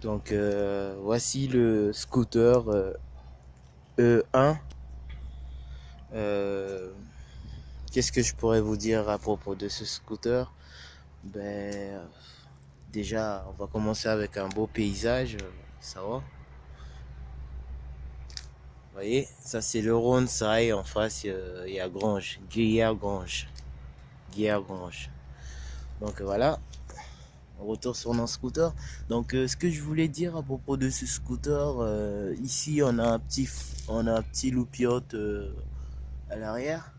Donc voici le scooter E1. Euh, Qu'est-ce que je pourrais vous dire à propos de ce scooter? Ben déjà, on va commencer avec un beau paysage, ça va. Vous voyez, ça c'est le Ronside en face, il y a Grange, Grange, Grange. Donc voilà, on retourne sur notre scooter. Donc ce que je voulais dire à propos de ce scooter, ici on a un petit loupiote à l'arrière.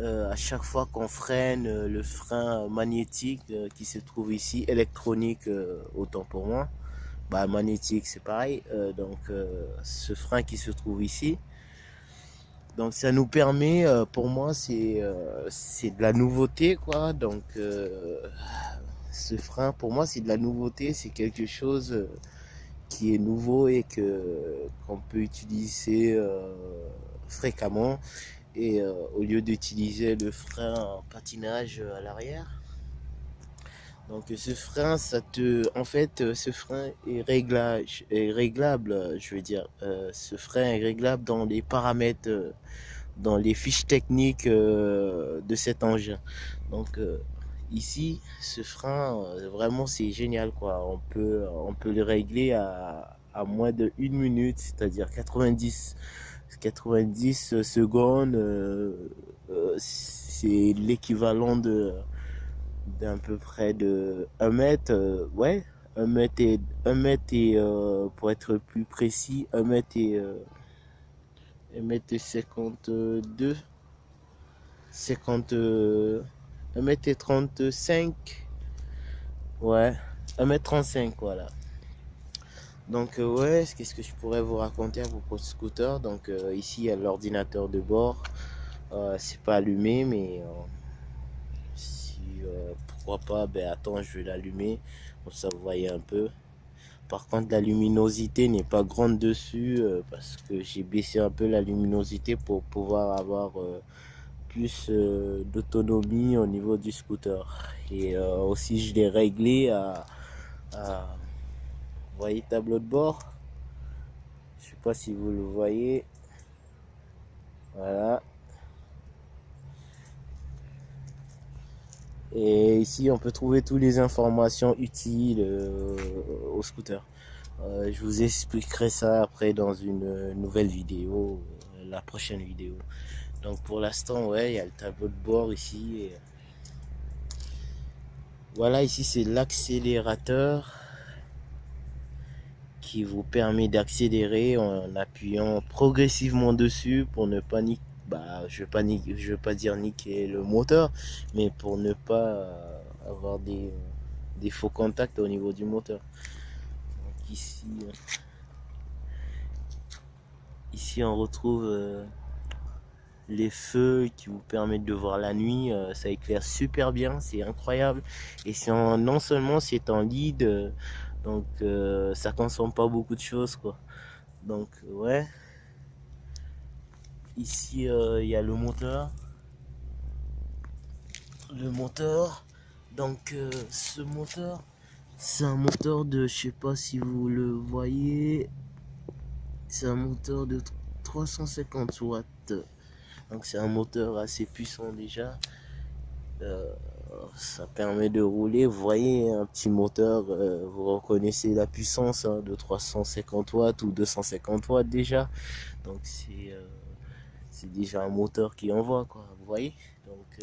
À chaque fois qu'on freine, le frein magnétique qui se trouve ici, électronique autant pour moi, bah, magnétique c'est pareil, ce frein qui se trouve ici, donc ça nous permet, pour moi c'est de la nouveauté quoi, ce frein pour moi c'est de la nouveauté, c'est quelque chose qui est nouveau et qu'on peut utiliser fréquemment et au lieu d'utiliser le frein en patinage à l'arrière. Donc ce frein, en fait, ce frein est réglable, je veux dire. Ce frein est réglable dans les paramètres, dans les fiches techniques de cet engin. Donc ici, ce frein, vraiment c'est génial quoi. On peut le régler à moins de 1 minute, c'est-à-dire 90 secondes, c'est l'équivalent d'un peu près de 1 mètre, ouais, 1 mètre pour être plus précis, 1 mètre et 52, 50, 1 mètre et 35, ouais, 1 mètre 35, voilà. Donc ouais, qu'est-ce que je pourrais vous raconter à propos de scooter? Donc ici il y a l'ordinateur de bord. C'est pas allumé, mais si pourquoi pas, ben attends, je vais l'allumer, comme ça vous voyez un peu. Par contre, la luminosité n'est pas grande dessus parce que j'ai baissé un peu la luminosité pour pouvoir avoir plus d'autonomie au niveau du scooter. Et aussi, je l'ai réglé vous voyez, tableau de bord. Je sais pas si vous le voyez. Voilà. Et ici, on peut trouver toutes les informations utiles au scooter. Je vous expliquerai ça après dans une nouvelle vidéo, la prochaine vidéo. Donc pour l'instant, ouais, il y a le tableau de bord ici. Et voilà, ici c'est l'accélérateur qui vous permet d'accélérer en appuyant progressivement dessus pour ne pas niquer. Bah, je vais pas dire niquer le moteur, mais pour ne pas avoir des faux contacts au niveau du moteur. Donc ici on retrouve les feux qui vous permettent de voir la nuit, ça éclaire super bien, c'est incroyable. Et non seulement c'est en lead, ça consomme pas beaucoup de choses quoi. Donc ouais, ici il y a le moteur. Donc ce moteur, c'est un moteur de, je sais pas si vous le voyez, c'est un moteur de 350 watts. Donc c'est un moteur assez puissant déjà. Euh, Ça permet de rouler. Vous voyez un petit moteur, vous reconnaissez la puissance hein, de 350 watts ou 250 watts déjà. Donc c'est déjà un moteur qui envoie quoi. Vous voyez. Donc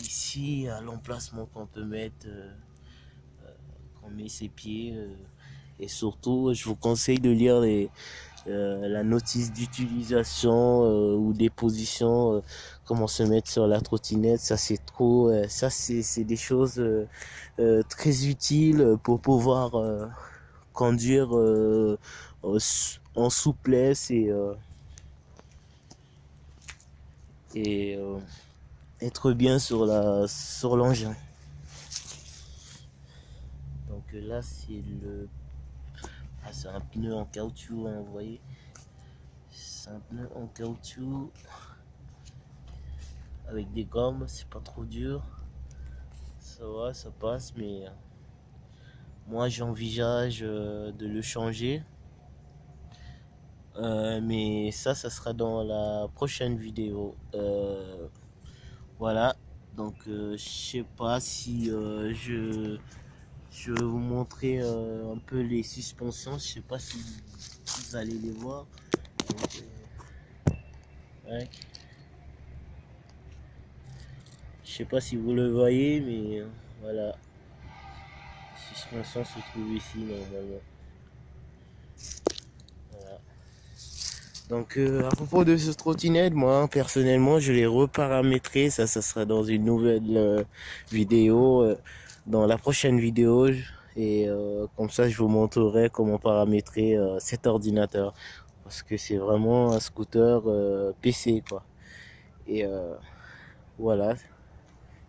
ici à l'emplacement qu'on peut mettre, qu'on met ses pieds. Et surtout, je vous conseille de lire la notice d'utilisation ou des positions, comment se mettre sur la trottinette. Ça c'est trop, ça c'est des choses très utiles pour pouvoir conduire en souplesse et être bien sur l'engin. Donc là c'est un pneu en caoutchouc, hein, vous voyez. C'est un pneu en caoutchouc avec des gommes, c'est pas trop dur. Ça va, ça passe, mais moi j'envisage de le changer. Mais ça sera dans la prochaine vidéo. Voilà. Donc, je sais pas si je vais vous montrer un peu les suspensions. Je sais pas si vous allez les voir. Donc, ouais. Je sais pas si vous le voyez, mais voilà. Les suspensions se trouvent ici normalement. Voilà. Donc, à propos de ce trottinette, moi personnellement, je l'ai reparamétré. Ça sera dans une nouvelle vidéo, dans la prochaine vidéo. Et comme ça, je vous montrerai comment paramétrer cet ordinateur. Parce que c'est vraiment un scooter PC, quoi. Et voilà,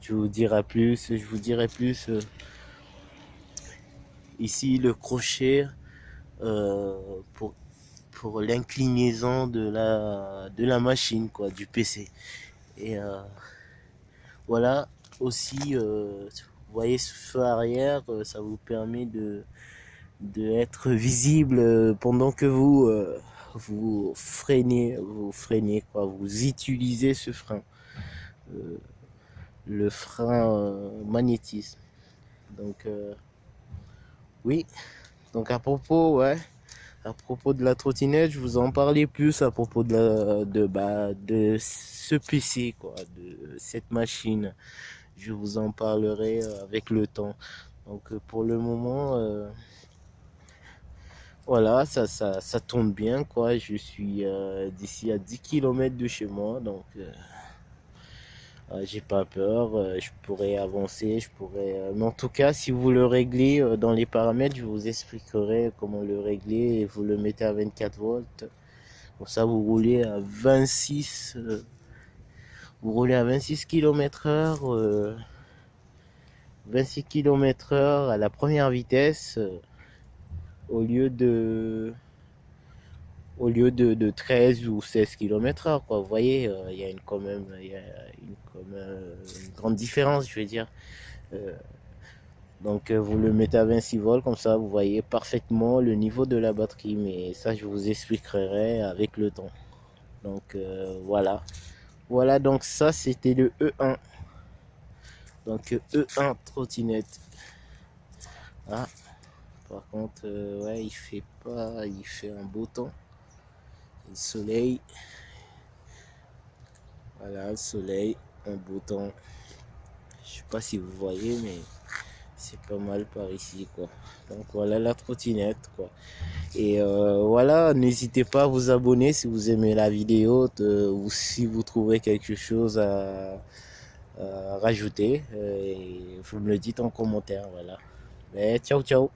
je vous dirai plus ici le crochet euh, pour l'inclinaison de la machine, quoi, du PC. Et voilà, aussi, vous voyez ce feu arrière, ça vous permet de être visible pendant que vous freinez, quoi, vous utilisez ce frein, euh, le frein magnétisme. Donc, oui, donc à propos de la trottinette, je vous en parlais plus à propos de ce PC, quoi, de cette machine. Je vous en parlerai avec le temps. Donc pour le moment, voilà, ça tourne bien, quoi. Je suis d'ici à 10 km de chez moi, donc j'ai pas peur. Je pourrais avancer, mais en tout cas, si vous le réglez dans les paramètres, je vous expliquerai comment le régler. Et vous le mettez à 24 volts. Comme ça, vous roulez à 26 km/h, 26 km/h à la première vitesse, au lieu de, de 13 ou 16 km/h, quoi. Vous voyez, il y a une grande différence, je veux dire. Donc, vous le mettez à 26 volts, comme ça, vous voyez parfaitement le niveau de la batterie. Mais ça, je vous expliquerai avec le temps. Donc, voilà. Voilà, donc ça, c'était le E1. Donc, E1 trottinette. Ah, par contre, ouais, il fait un beau temps. Le soleil. Voilà, le soleil, un beau temps. Je sais pas si vous voyez, mais c'est pas mal par ici, quoi. Donc voilà la trottinette, quoi. Et voilà, n'hésitez pas à vous abonner si vous aimez la vidéo ou si vous trouvez quelque chose à rajouter. Et vous me le dites en commentaire, voilà. Mais ciao, ciao.